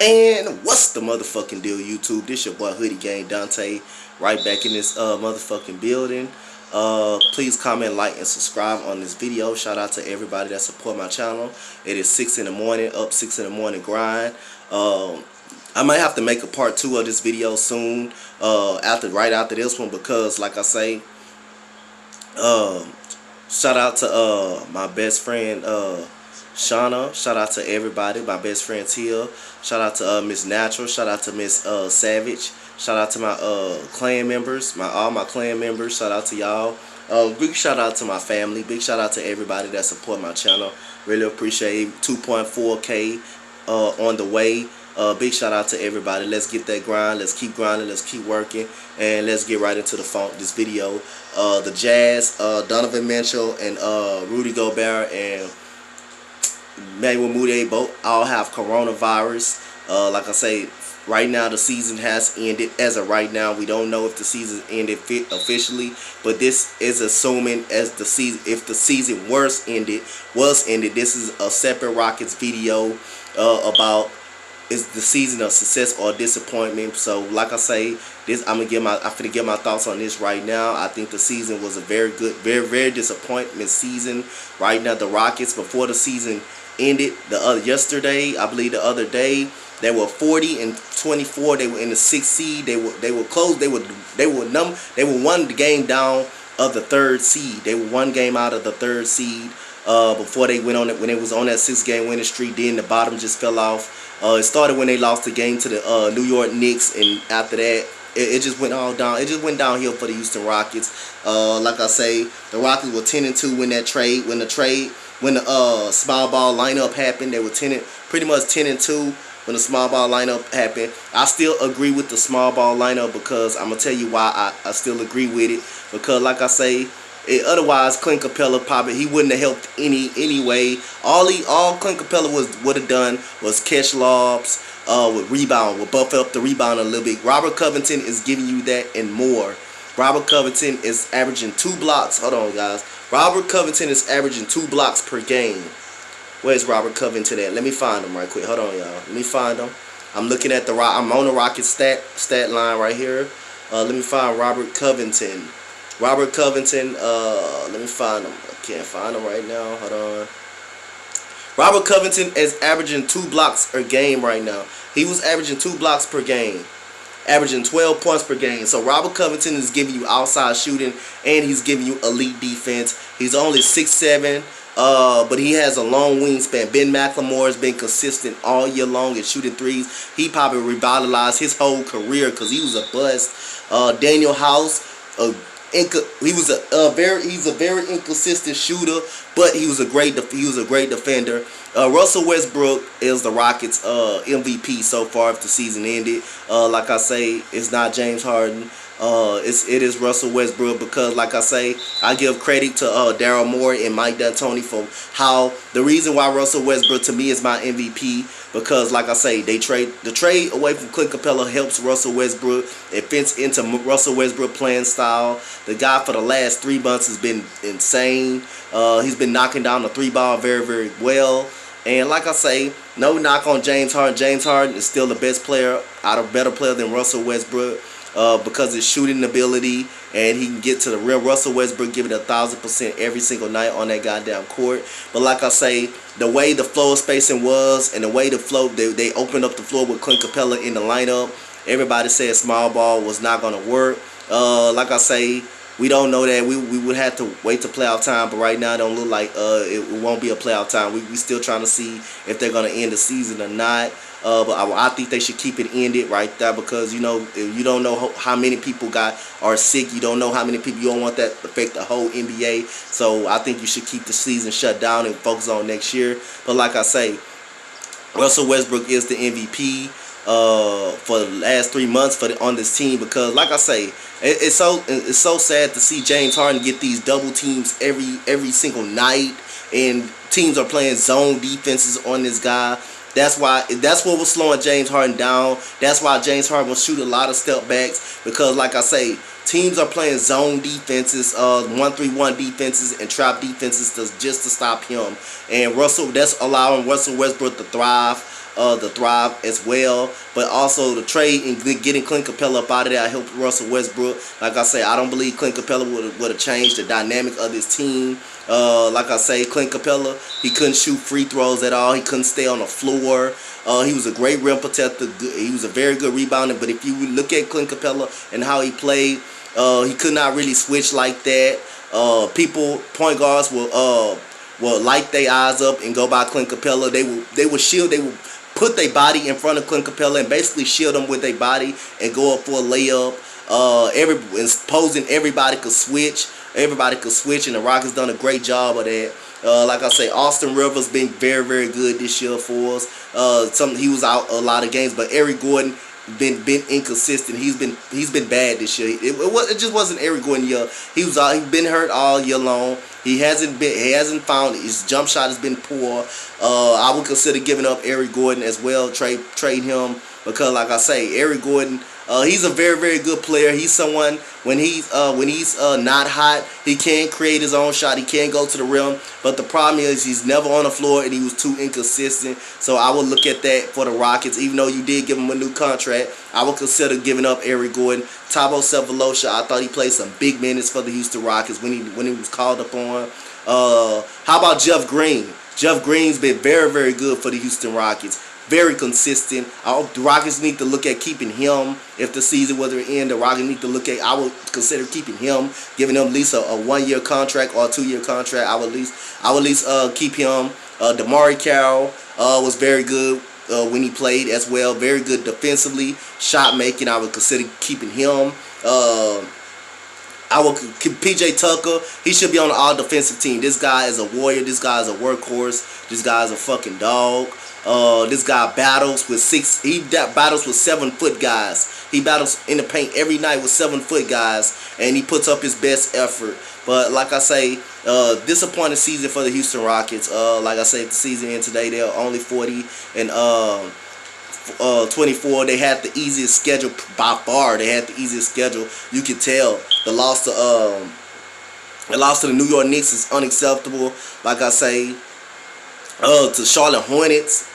And what's the motherfucking deal, YouTube? This your boy Hoodie Gang Dante, right back in this motherfucking building. Please comment, like, and subscribe on this video. Shout out to everybody that support my channel. It is 6 in the morning, up 6 in the morning grind. I might have to make a part 2 of this video soon, right after this one, because like I say, shout out to my best friend Shauna. Shout out to everybody. My best friend Tia. Shout out to Miss Natural. Shout out to Miss Savage. Shout out to my clan members. All my clan members. Shout out to y'all. Big shout out to my family. Big shout out to everybody that support my channel. Really appreciate it. 2.4K on the way. Big shout out to everybody. Let's get that grind. Let's keep grinding. Let's keep working. And let's get right into this video. The Jazz, Donovan Mitchell, and Rudy Gobert, and Emmanuel Mudiay both all have coronavirus. Like I say, right now the season has ended. As of right now, we don't know if the season ended officially, but this is assuming as the season, if the season was ended. This is a separate Rockets video about is the season of success or disappointment. So like I say, I'm finna give my thoughts on this right now. I think the season was a very good, very disappointment season. Right now, the Rockets, before the season ended yesterday, I believe the other day, they were 40-24. They were in the 6th seed. They were close. They were one game down of the 3rd seed. They were one game out of the 3rd seed before they went on it, when it was on that 6-game winning streak. Then the bottom just fell off. It started when they lost the game to the New York Knicks, and after that, it just went all down. It just went downhill for the Houston Rockets. Like I say, the Rockets were 10-2 when that trade, when the small ball lineup happened. They were pretty much 10-2 when the small ball lineup happened. I still agree with the small ball lineup, because I'm gonna tell you why I still agree with it. Because like I say, otherwise Clint Capella probably he wouldn't have helped anyway. All Clint Capella would have done was catch lobs, with rebound, would buff up the rebound a little bit. Robert Covington is giving you that and more. Robert Covington is averaging 2 blocks. Hold on, guys. Robert Covington is averaging 2 blocks per game. Where's Robert Covington at? Let me find him right quick. Hold on, y'all. Let me find him. I'm looking at I'm on the Rockets stat line right here. Let me find Robert Covington. Robert Covington, let me find him. I can't find him right now. Hold on. Robert Covington is averaging 2 blocks per game right now. He was averaging 2 blocks per game, averaging 12 points per game. So Robert Covington is giving you outside shooting, and he's giving you elite defense. He's only 6'7", but he has a long wingspan. Ben McLemore has been consistent all year long at shooting threes. He probably revitalized his whole career because he was a bust. Daniel House, he's a very inconsistent shooter, but he was a great defender. Russell Westbrook is the Rockets MVP so far if the season ended. Like I say, it's not James Harden. It is Russell Westbrook, because like I say, I give credit to Daryl Morey and Mike D'Antoni for how the reason why Russell Westbrook to me is my MVP, because like I say, the trade away from Clint Capella helps Russell Westbrook. It fits into Russell Westbrook playing style. The guy for the last 3 months has been insane. He's been knocking down the 3-ball very well. And like I say, no knock on James Harden. James Harden is still the best player, better player than Russell Westbrook, because of his shooting ability, and he can get to the real Russell Westbrook, give it 1,000% every single night on that goddamn court. But like I say, the way the floor spacing was, and the way the flow, they opened up the floor with Clint Capella in the lineup. Everybody said small ball was not going to work. Like I say, we don't know that. We would have to wait to playoff time, but right now it don't look like it won't be a playoff time. We still trying to see if they're going to end the season or not. But I think they should keep it ended right there, because you don't know how many people are sick. You don't know how many people. You don't want that to affect the whole NBA. So I think you should keep the season shut down and focus on next year. But like I say, Russell Westbrook is the MVP for the last 3 months on this team, because like I say, it's so sad to see James Harden get these double teams every single night, and teams are playing zone defenses on this guy. That's what was slowing James Harden down. That's why James Harden will shoot a lot of step backs, because like I say, teams are playing zone defenses, 1-3-1 defenses, and trap defenses just to stop him. And that's allowing Russell Westbrook to thrive. to thrive as well. But also the trade and getting Clint Capella up out of there, I helped Russell Westbrook. Like I say, I don't believe Clint Capella would have changed the dynamic of this team. Like I say, Clint Capella, he couldn't shoot free throws at all. He couldn't stay on the floor. He was a great rim protector. He was a very good rebounder. But if you look at Clint Capella and how he played, he could not really switch like that. Point guards will light their eyes up and go by Clint Capella. They will shield. They will put their body in front of Clint Capella and basically shield them with their body and go up for a layup. Posing everybody could switch. Everybody could switch, and the Rockets done a great job of that. Like I say, Austin Rivers been very, very good this year for us. He was out a lot of games, but Eric Gordon been inconsistent. He's been bad this year. It just wasn't Eric Gordon year. He's been hurt all year long. He hasn't found his jump shot has been poor. I would consider giving up Eric Gordon as well. Trade him, because like I say, Eric Gordon, he's a very, very good player. He's someone when he's not hot, he can create his own shot. He can go to the rim. But the problem is he's never on the floor and he was too inconsistent. So I would look at that for the Rockets. Even though you did give him a new contract, I would consider giving up Eric Gordon. Thabo Sefolosha, I thought he played some big minutes for the Houston Rockets when he was called upon. How about Jeff Green? Jeff Green's been very, very good for the Houston Rockets. Very consistent. The Rockets need to look at keeping him. If the season was to end, the Rockets need to look at, I would consider keeping him, giving him at least a 1-year contract or a 2-year contract. I would at least keep him. DeMarre Carroll was very good when he played as well. Very good defensively. Shot making, I would consider keeping him. PJ Tucker, he should be on the all defensive team. This guy is a warrior. This guy is a workhorse. This guy is a fucking dog. This guy battles with 7-foot guys. He battles in the paint every night with 7-foot guys, and he puts up his best effort. But like I say, disappointing season for the Houston Rockets. Like I say, the season end today, they're only 40 and 24. They had the easiest schedule by far. They had the easiest schedule. You can tell the loss to the New York Knicks is unacceptable. Like I say, to Charlotte Hornets,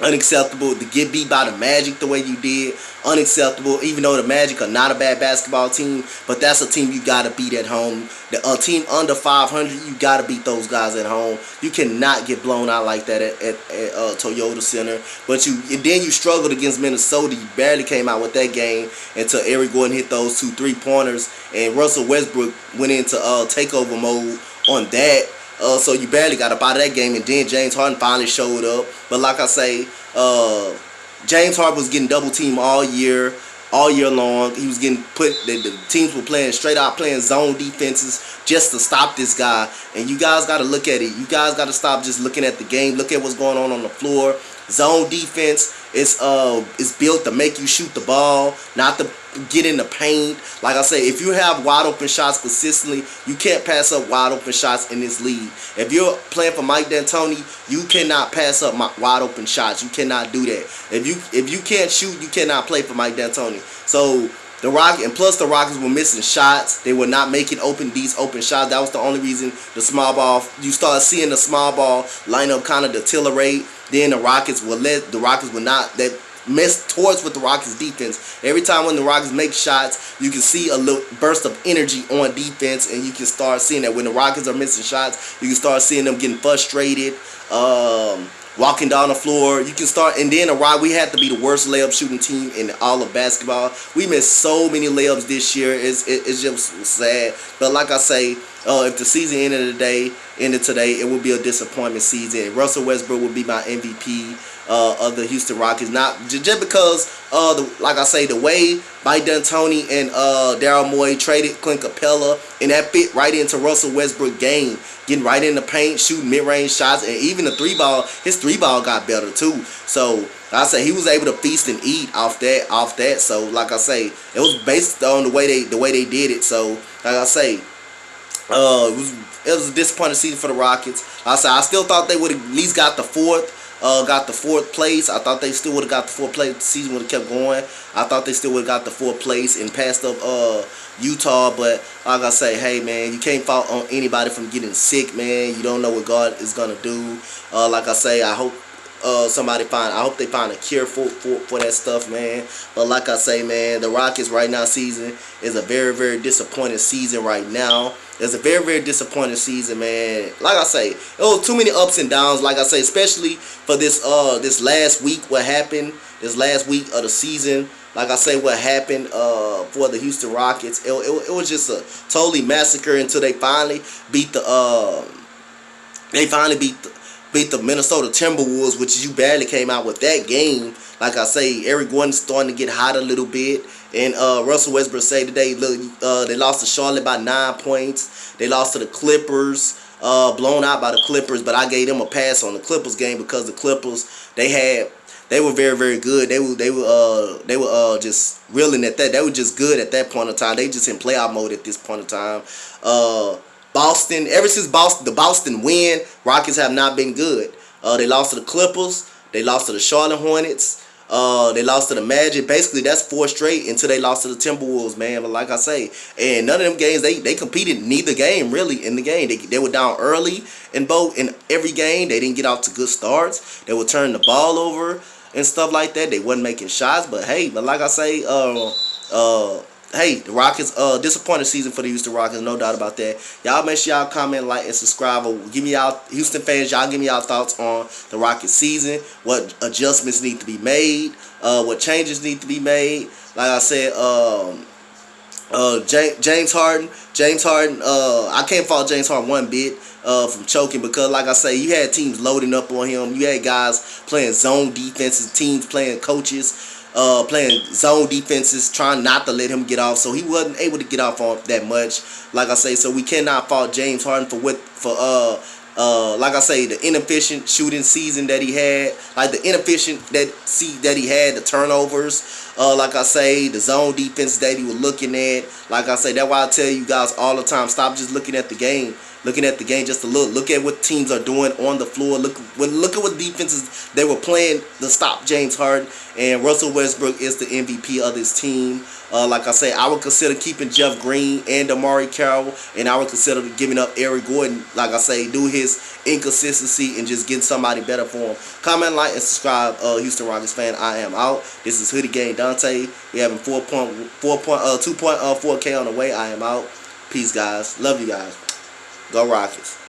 unacceptable. To get beat by the Magic the way you did, unacceptable. Even though the Magic are not a bad basketball team, but that's a team you gotta beat at home. The team under 500, you gotta beat those guys at home. You cannot get blown out like that at Toyota Center. But then you struggled against Minnesota. You barely came out with that game until Eric Gordon hit those 2 3-pointers, and Russell Westbrook went into takeover mode on that. So you barely got up out of that game, and then James Harden finally showed up. But like I say, James Harden was getting double teamed all year long. He was getting the teams were playing zone defenses just to stop this guy. And you guys got to look at it. You guys got to stop just looking at the game. Look at what's going on the floor. Zone defense is built to make you shoot the ball, not to get in the paint. Like I say, if you have wide open shots consistently, you can't pass up wide open shots in this league. If you're playing for Mike D'Antoni, you cannot pass up wide open shots. You cannot do that. If you can't shoot, you cannot play for Mike D'Antoni. So the Rockets were missing shots. They were not making these open shots. That was the only reason you start seeing the small ball lineup kind of deteriorate. Then the Rockets would not mess towards with the Rockets defense. Every time when the Rockets make shots, you can see a little burst of energy on defense, and you can start seeing that when the Rockets are missing shots, you can start seeing them getting frustrated, walking down the floor. You can start, and then we had to be the worst layup shooting team in all of basketball. We missed so many layups this year. It's just sad. But like I say, if the season ended today, it would be a disappointment season. Russell Westbrook would be my MVP of the Houston Rockets. Not just because, like I say, the way Mike D'Antoni and Daryl Morey traded Clint Capella, and that fit right into Russell Westbrook's game, getting right in the paint, shooting mid-range shots, and even the his 3-ball got better too. So I say he was able to feast and eat off that. So like I say, it was based on the way they did it. So like I say, it was a disappointing season for the Rockets. Like I said, I still thought they would have at least got the fourth place. I thought they still would have got the 4th place. The season would have kept going. I thought they still would have got the 4th place and passed up Utah. But like I say, hey man, you can't fault on anybody from getting sick, man. You don't know what God is gonna do. Like I say, I hope somebody find. I hope they find a cure for that stuff, man. But like I say, man, the Rockets right now season is a very, very disappointing season right now. It's a very, very disappointing season, man. Like I say, it was too many ups and downs. Like I say, especially for this last week, what happened this last week of the season. Like I say, what happened for the Houston Rockets, it was just a totally massacre until they finally beat the beat the Minnesota Timberwolves, which you barely came out with that game. Like I say, Eric Gordon's starting to get hot a little bit. And Russell Westbrook said today, look, they lost to Charlotte by 9 points. They lost to the Clippers, blown out by the Clippers. But I gave them a pass on the Clippers game because the Clippers, they were very, very good. They were just reeling at that. They were just good at that point in time. They just in playoff mode at this point in time. Boston, ever since the Boston win, Rockets have not been good. They lost to the Clippers. They lost to the Charlotte Hornets. They lost to the Magic. Basically, that's 4 straight until they lost to the Timberwolves, man. But like I say, and none of them games, they competed neither game, really, in the game. They were down early in every game. They didn't get off to good starts. They would turn the ball over and stuff like that. They wasn't making shots. But hey, like I say, hey, the Rockets, disappointing season for the Houston Rockets, no doubt about that. Y'all make sure y'all comment, like, and subscribe. Or give me y'all, Houston fans, y'all give me y'all thoughts on the Rockets season. What adjustments need to be made. What changes need to be made. Like I said, James Harden, I can't fault James Harden one bit from choking because, like I say, you had teams loading up on him. You had guys playing zone defenses, teams playing coaches playing zone defenses, trying not to let him get off, so he wasn't able to get off on that much. Like I say, so we cannot fault James Harden for like I say, the inefficient shooting season that he had, like the inefficient that he had, the turnovers. Like I say, the zone defense that he was looking at. Like I say, that's why I tell you guys all the time, stop just looking at the game. Looking at the game just to look at what teams are doing on the floor. Look at what defenses they were playing to stop James Harden. And Russell Westbrook is the MVP of this team. Like I say, I would consider keeping Jeff Green and Amari Carroll, and I would consider giving up Eric Gordon. Like I say, do his inconsistency and just getting somebody better for him. Comment, like, and subscribe, Houston Rockets fan. I am out. This is Hoodie Gang Dante. We having 2.4K on the way. I am out. Peace, guys. Love you guys. Go Rockets.